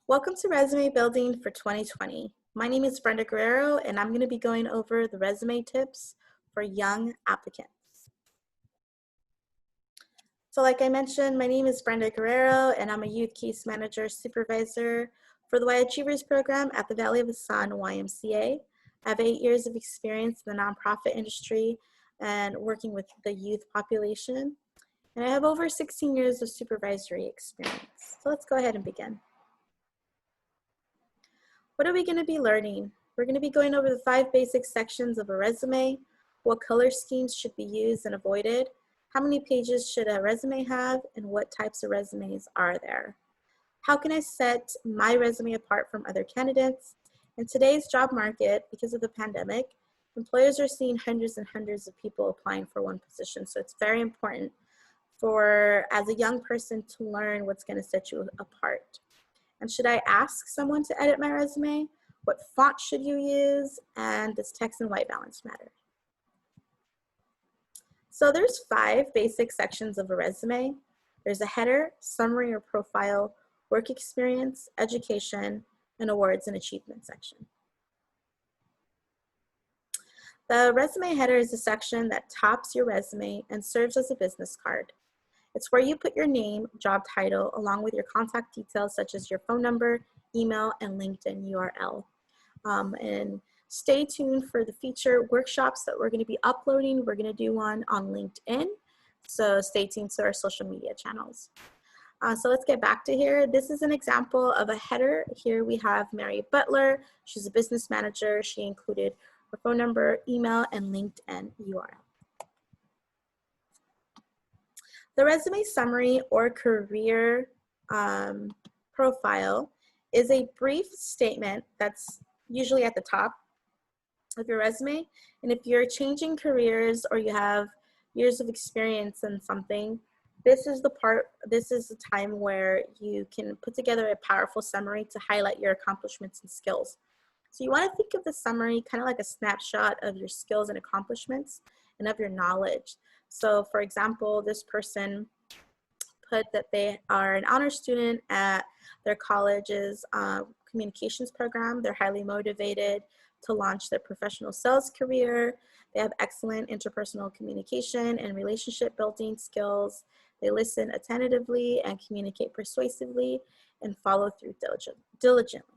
Welcome to Resume Building for 2020. My name is Brenda Guerrero, and I'm going to be going over the resume tips for young applicants. So like I mentioned, my name is Brenda Guerrero, and I'm a Youth Case Manager Supervisor for the Y Achievers Program at the Valley of the Sun YMCA. I have 8 years of experience in the nonprofit industry and working with the youth population. And I have over 16 years of supervisory experience. So let's go ahead and begin. What are we going to be learning? We're going to be going over the 5 basic sections of a resume, what color schemes should be used and avoided, how many pages should a resume have, and what types of resumes are there. How can I set my resume apart from other candidates? In today's job market, because of the pandemic, employers are seeing hundreds and hundreds of people applying for one position, so it's very important for, as a young person, to learn what's going to set you apart. And should I ask someone to edit my resume? What font should you use? And does text and white balance matter? So there's 5 basic sections of a resume. There's a header, summary or profile, work experience, education, and awards and achievement section. The resume header is a section that tops your resume and serves as a business card. It's where you put your name, job title, along with your contact details such as your phone number, email, and LinkedIn URL. And stay tuned for the feature workshops that we're going to be uploading. We're going to do one on LinkedIn, so stay tuned to our social media channels. So let's get back to here. This is an example of a header. Here we have Mary Butler. She's a business manager. She included her phone number, email, and LinkedIn URL. The resume summary or career profile is a brief statement that's usually at the top of your resume. And if you're changing careers or you have years of experience in something, this is the time where you can put together a powerful summary to highlight your accomplishments and skills. So you want to think of the summary kind of like a snapshot of your skills and accomplishments and of your knowledge. So for example, this person put that they are an honor student at their college's communications program. They're highly motivated to launch their professional sales career. They have excellent interpersonal communication and relationship building skills. They listen attentively and communicate persuasively and follow through diligently.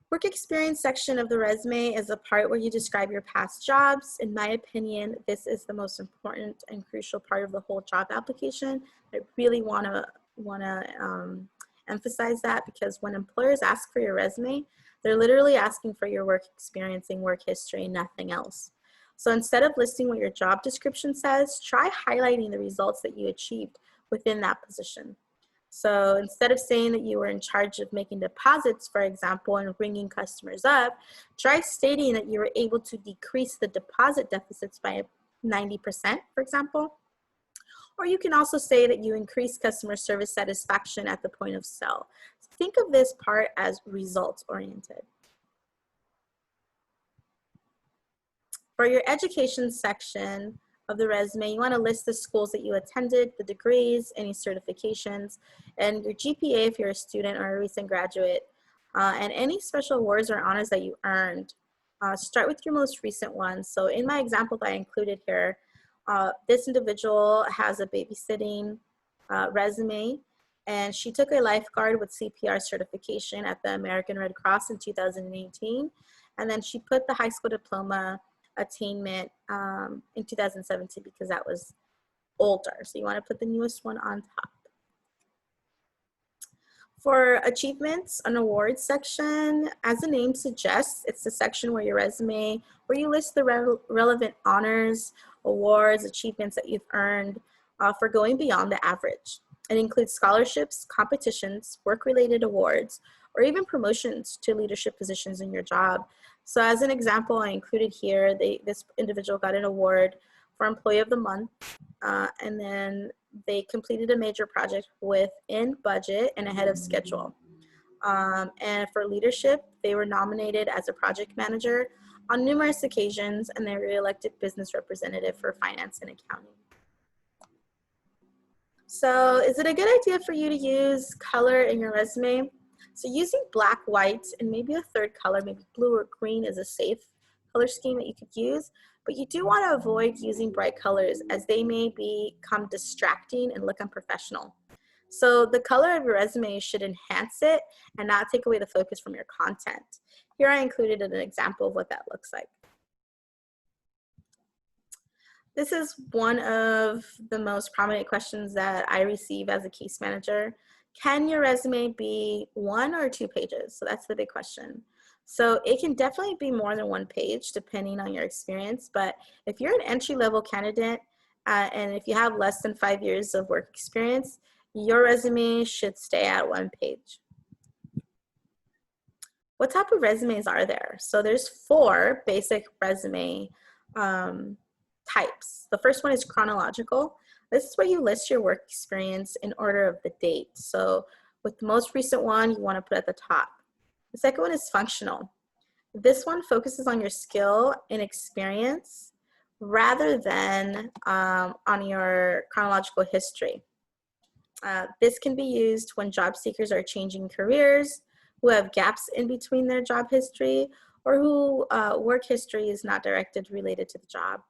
Work experience section of the resume is a part where you describe your past jobs. In my opinion, this is the most important and crucial part of the whole job application. I really want to emphasize that, because when employers ask for your resume, they're literally asking for your work experience and work history, nothing else. So instead of listing what your job description says, try highlighting the results that you achieved within that position. So instead of saying that you were in charge of making deposits, for example, and ringing customers up, try stating that you were able to decrease the deposit deficits by 90%, for example. Or you can also say that you increased customer service satisfaction at the point of sale. So think of this part as results oriented. For your education section of the resume, you want to list the schools that you attended, the degrees, any certifications, and your GPA if you're a student or a recent graduate, and any special awards or honors that you earned. Start with your most recent ones. So in my example that I included here, this individual has a babysitting resume, and she took a lifeguard with CPR certification at the American Red Cross in 2018, and then she put the high school diploma attainment in 2017 because that was older. So you want to put the newest one on top. For achievements and awards section, as the name suggests, it's the section where your resume, where you list the relevant honors, awards, achievements that you've earned for going beyond the average. It includes scholarships, competitions, work-related awards, or even promotions to leadership positions in your job. So as an example, I included here, this individual got an award for Employee of the Month, and then they completed a major project within budget and ahead of schedule. And for leadership, they were nominated as a project manager on numerous occasions, and they were elected business representative for finance and accounting. So is it a good idea for you to use color in your resume? So using black, white, and maybe a third color, maybe blue or green, is a safe color scheme that you could use. But you do want to avoid using bright colors as they may become distracting and look unprofessional. So the color of your resume should enhance it and not take away the focus from your content. Here I included an example of what that looks like. This is one of the most prominent questions that I receive as a case manager. Can your resume be 1 or 2 pages? So that's the big question. So it can definitely be more than 1 page depending on your experience, but if you're an entry-level candidate and if you have less than 5 years of work experience, your resume should stay at 1 page. What type of resumes are there? So there's 4 basic resume types. The first one is chronological. This is where you list your work experience in order of the date. So with the most recent one, you want to put at the top. The second one is functional. This one focuses on your skill and experience rather than on your chronological history. This can be used when job seekers are changing careers, who have gaps in between their job history, or who work history is not directed related to the job.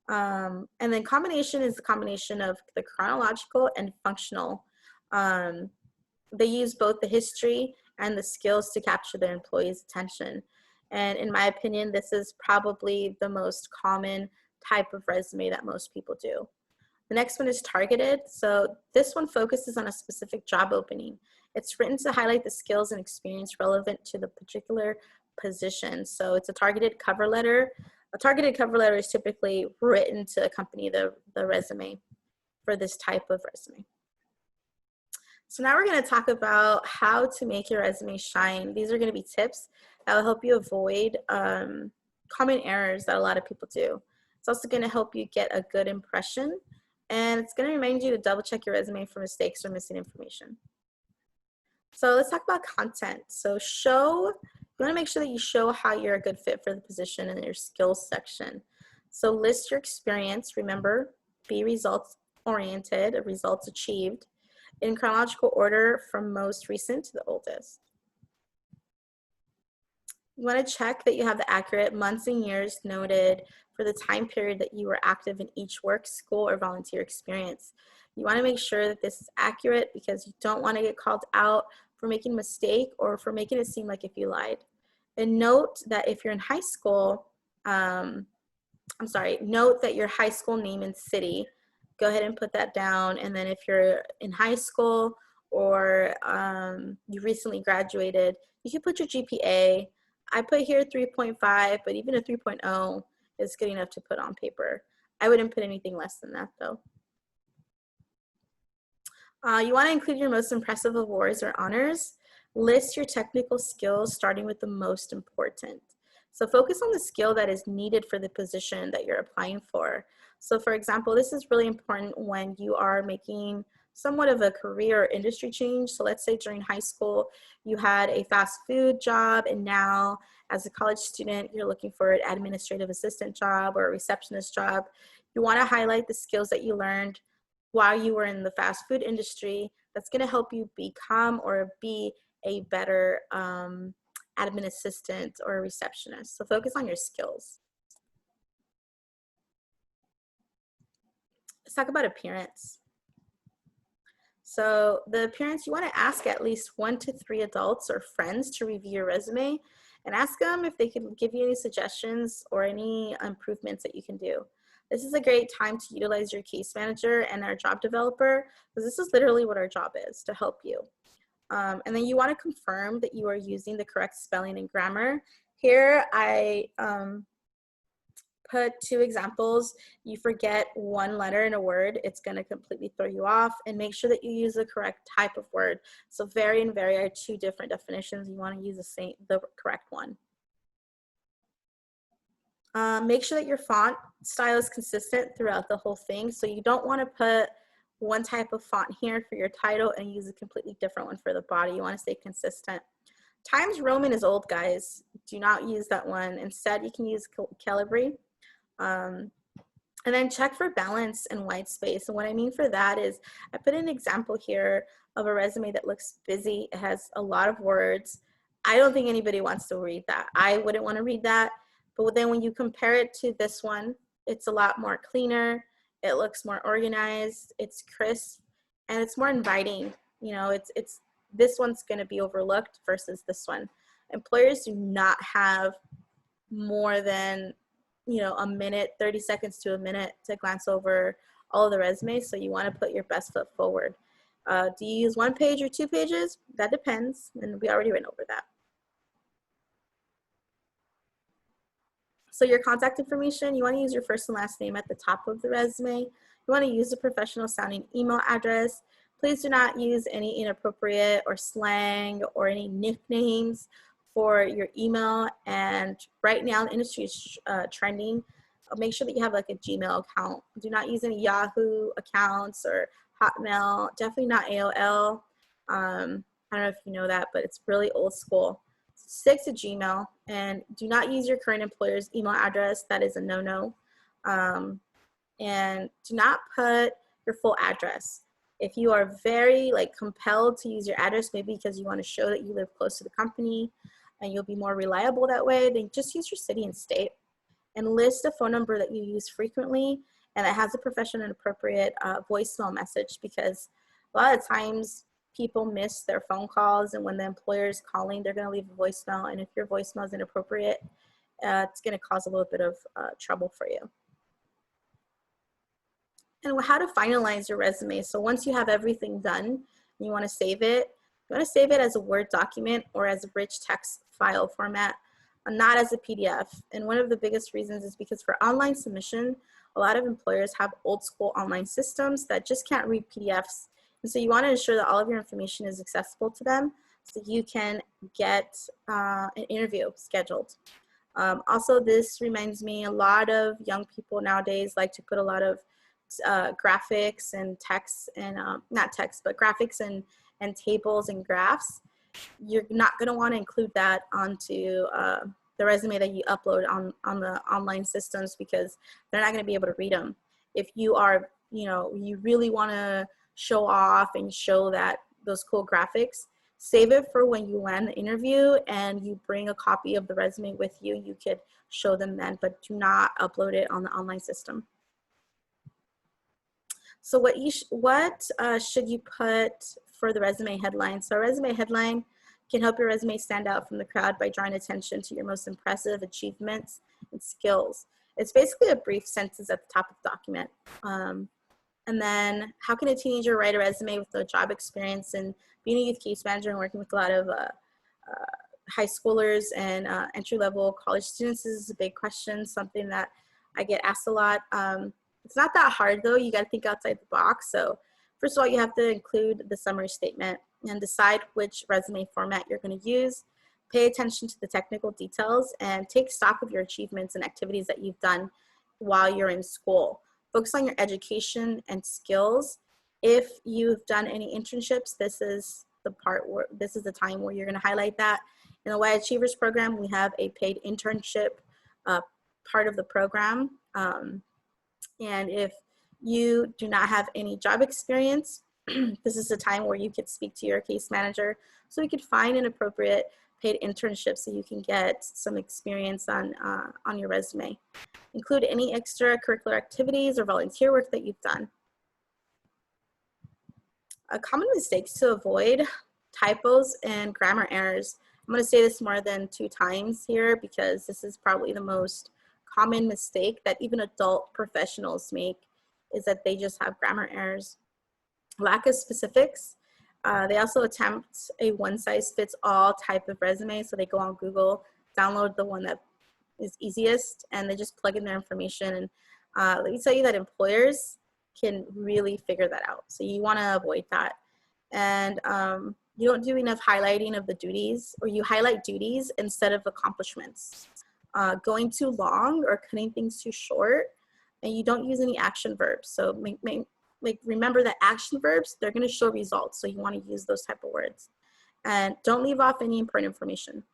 And then combination is the combination of the chronological and functional. They use both the history and the skills to capture their employees' attention. And in my opinion, this is probably the most common type of resume that most people do. The next one is targeted. So this one focuses on a specific job opening. It's written to highlight the skills and experience relevant to the particular position. So it's a targeted cover letter. A targeted cover letter is typically written to accompany the resume for this type of resume. So now we're going to talk about how to make your resume shine. These are going to be tips that will help you avoid common errors that a lot of people do. It's also going to help you get a good impression, and it's going to remind you to double check your resume for mistakes or missing information. So let's talk about content. So you want to make sure that you show how you're a good fit for the position in your skills section. So list your experience. Remember, be results oriented, results achieved, in chronological order from most recent to the oldest. You want to check that you have the accurate months and years noted for the time period that you were active in each work, school, or volunteer experience. You want to make sure that this is accurate because you don't want to get called out for making a mistake or for making it seem like if you lied. And note that if you're in high school, note that your high school name and city. Go ahead and put that down. And then if you're in high school or you recently graduated, you can put your GPA. I put here 3.5, but even a 3.0 is good enough to put on paper. I wouldn't put anything less than that though. You want to include your most impressive awards or honors. List your technical skills starting with the most important. So focus on the skill that is needed for the position that you're applying for. So for example, this is really important when you are making somewhat of a career or industry change. So let's say during high school, you had a fast food job, and now as a college student, you're looking for an administrative assistant job or a receptionist job. You want to highlight the skills that you learned while you were in the fast food industry that's going to help you become or be a better admin assistant or a receptionist. So focus on your skills. Let's talk about appearance. So the appearance, you want to ask at least 1 to 3 adults or friends to review your resume and ask them if they can give you any suggestions or any improvements that you can do. This is a great time to utilize your case manager and our job developer, because this is literally what our job is, to help you. And then you want to confirm that you are using the correct spelling and grammar. Here I put 2 examples. You forget one letter in a word, it's going to completely throw you off. And make sure that you use the correct type of word. So very and very are 2 different definitions. You want to use the correct one. Make sure that your font style is consistent throughout the whole thing. So you don't want to put one type of font here for your title and use a completely different one for the body. You want to stay consistent. Times Roman is old, guys. Do not use that one. Instead, you can use Calibri. And then check for balance and white space. And what I mean for that is I put an example here of a resume that looks busy. It has a lot of words. I don't think anybody wants to read that. I wouldn't want to read that. But then when you compare it to this one, it's a lot more cleaner. It looks more organized. It's crisp and it's more inviting. You know, it's this one's going to be overlooked versus this one. Employers do not have more than, you know, a minute, 30 seconds to a minute to glance over all of the resumes. So you want to put your best foot forward. Do you use 1 page or 2 pages? That depends. And we already went over that. So your contact information, you want to use your first and last name at the top of the resume. You want to use a professional sounding email address. Please do not use any inappropriate or slang or any nicknames for your email. And right now the industry is trending. Make sure that you have like a Gmail account. Do not use any Yahoo accounts or Hotmail. Definitely not AOL. I don't know if you know that, but it's really old school. Stick to Gmail and do not use your current employer's email address. That is a no-no. And do not put your full address. If you are very like compelled to use your address, maybe because you want to show that you live close to the company and you'll be more reliable that way, then just use your city and state and list a phone number that you use frequently and that has a professional and appropriate voicemail message, because a lot of times people miss their phone calls, and when the employer is calling, they're going to leave a voicemail, and if your voicemail is inappropriate, it's going to cause a little bit of trouble for you. And how to finalize your resume. So once you have everything done and you want to save it, you want to save it as a Word document or as a rich text file format, not as a PDF. And one of the biggest reasons is because for online submission, a lot of employers have old school online systems that just can't read PDFs. And so you want to ensure that all of your information is accessible to them so you can get an interview scheduled. Also, this reminds me, a lot of young people nowadays like to put a lot of graphics and text and not text, but graphics and tables and graphs. You're not going to want to include that onto the resume that you upload on the online systems, because they're not going to be able to read them. If you are, you know, you really want to show off and show that those cool graphics, save it for when you land the interview and you bring a copy of the resume with you. You could show them then, but do not upload it on the online system. So what should you put for the resume headline? So a resume headline can help your resume stand out from the crowd by drawing attention to your most impressive achievements and skills. It's basically a brief sentence at the top of the document. And then how can a teenager write a resume with no job experience? And being a youth case manager and working with a lot of high schoolers and entry-level college students is a big question, something that I get asked a lot. It's not that hard though. You got to think outside the box. So first of all, you have to include the summary statement and decide which resume format you're going to use. Pay attention to the technical details and take stock of your achievements and activities that you've done while you're in school. Focus on your education and skills. If you've done any internships, this is the time where you're going to highlight that. In the Y Achievers program, we have a paid internship part of the program. And if you do not have any job experience, this is the time where you could speak to your case manager so we could find an appropriate paid internship so you can get some experience on your resume. Include any extracurricular activities or volunteer work that you've done. Common mistakes to avoid: typos and grammar errors. I'm going to say this more than 2 times here because this is probably the most common mistake that even adult professionals make, is that they just have grammar errors. Lack of specifics. They also attempt a one-size-fits-all type of resume. So they go on Google, download the one that is easiest, and they just plug in their information. And let me tell you that employers can really figure that out. So you want to avoid that. And you don't do enough highlighting of the duties, or you highlight duties instead of accomplishments. Going too long or cutting things too short, and you don't use any action verbs. So remember that action verbs, they're going to show results. So you want to use those type of words. And don't leave off any important information.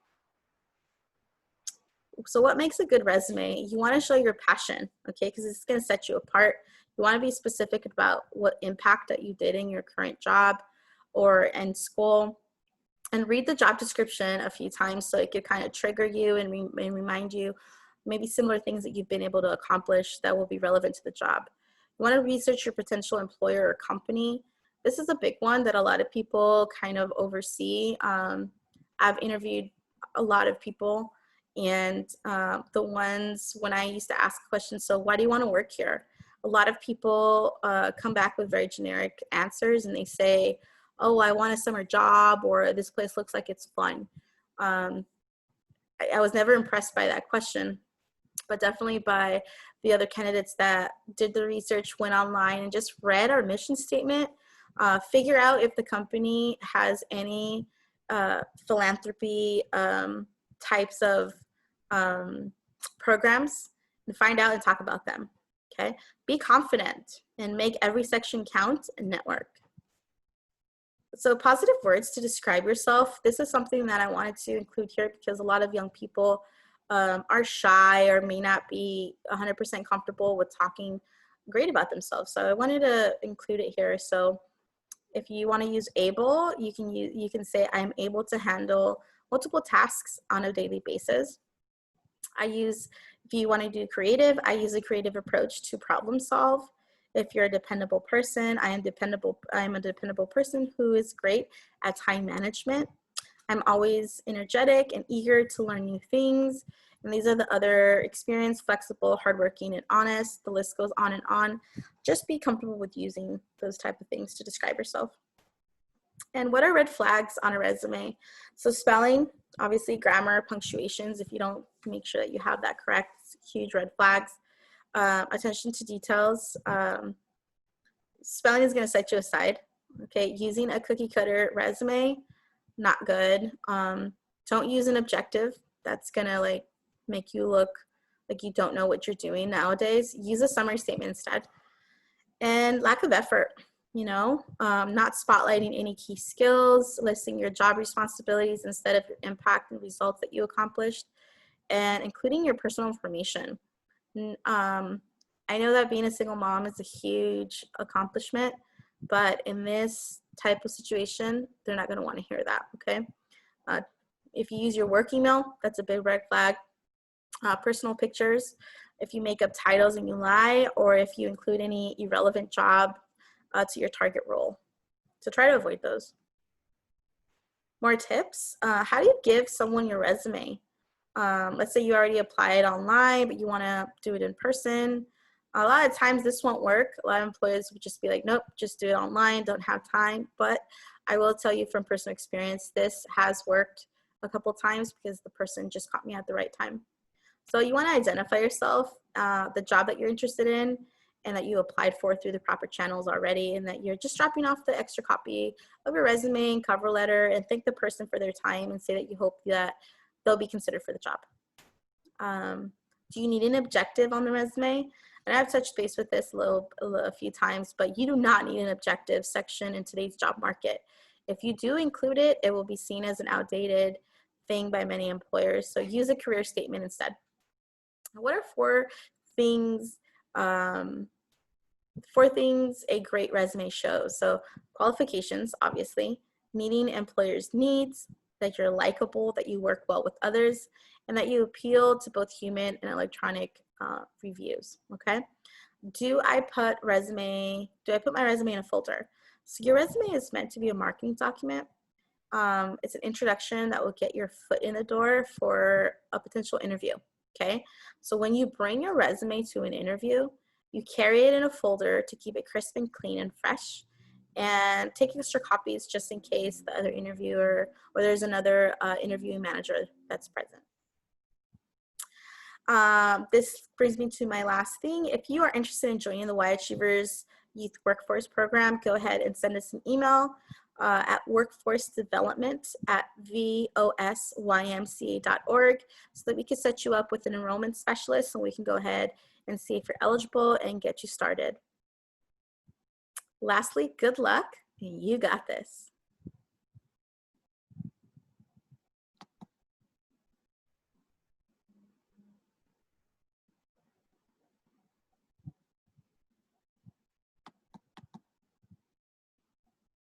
So what makes a good resume? You want to show your passion, okay, because it's going to set you apart. You want to be specific about what impact that you did in your current job or in school, and read the job description a few times so it could kind of trigger you and remind you maybe similar things that you've been able to accomplish that will be relevant to the job. You want to research your potential employer or company. This is a big one that a lot of people kind of oversee. I've interviewed a lot of people, and the ones when I used to ask questions, so why do you want to work here? A lot of people come back with very generic answers, and they say, oh, I want a summer job, or this place looks like it's fun. I was never impressed by that question, but definitely by the other candidates that did the research, went online and just read our mission statement, figure out if the company has any philanthropy types of programs, and find out and talk about them, okay? Be confident and make every section count and network. So positive words to describe yourself. This is something that I wanted to include here because a lot of young people are shy or may not be 100% comfortable with talking great about themselves. So I wanted to include it here. So if you want to use able, you can say I'm able to handle multiple tasks on a daily basis. If you want to do creative, I use a creative approach to problem solve. If you're a dependable person, I'm a dependable person who is great at time management. I'm always energetic and eager to learn new things. And these are the other: experienced, flexible, hardworking, and honest. The list goes on and on. Just be comfortable with using those type of things to describe yourself. And what are red flags on a resume? So spelling, obviously grammar, punctuations. If you don't make sure that you have that correct, it's huge red flags. Attention to details. Spelling is going to set you aside. Okay, using a cookie cutter resume, not good. Don't use an objective. That's going to make you look like you don't know what you're doing nowadays. Use a summary statement instead. And lack of effort, not spotlighting any key skills, listing your job responsibilities instead of your impact and results that you accomplished, and including your personal information. I know that being a single mom is a huge accomplishment, but in this type of situation, they're not going to want to hear that, okay? If you use your work email, that's a big red flag. Personal pictures, if you make up titles and you lie, or if you include any irrelevant job to your target role. So try to avoid those. More tips. How do you give someone your resume? Let's say you already applied online, but you want to do it in person. A lot of times this won't work. A lot of employers would just be like, nope, just do it online, don't have time. But I will tell you from personal experience, this has worked a couple times because the person just caught me at the right time. So you want to identify yourself, the job that you're interested in, and that you applied for through the proper channels already, and that you're just dropping off the extra copy of your resume and cover letter, and thank the person for their time and say that you hope that they'll be considered for the job. Do you need an objective on the resume? And I've touched base with this a few times, but you do not need an objective section in today's job market. If you do include it, it will be seen as an outdated thing by many employers. So use a career statement instead. What are four things a great resume shows? So qualifications, obviously, meeting employers' needs, that you're likable, that you work well with others, and that you appeal to both human and electronic reviews, okay? Do I put my resume in a folder? So your resume is meant to be a marketing document. It's an introduction that will get your foot in the door for a potential interview, okay? So when you bring your resume to an interview, you carry it in a folder to keep it crisp and clean and fresh, and take extra copies just in case the other interviewer or there's another interviewing manager that's present. This brings me to my last thing. If you are interested in joining the Y Achievers Youth Workforce Program, go ahead and send us an email at workforcedevelopment@vosymca.org so that we can set you up with an enrollment specialist and we can go ahead and see if you're eligible and get you started. Lastly, good luck. You got this.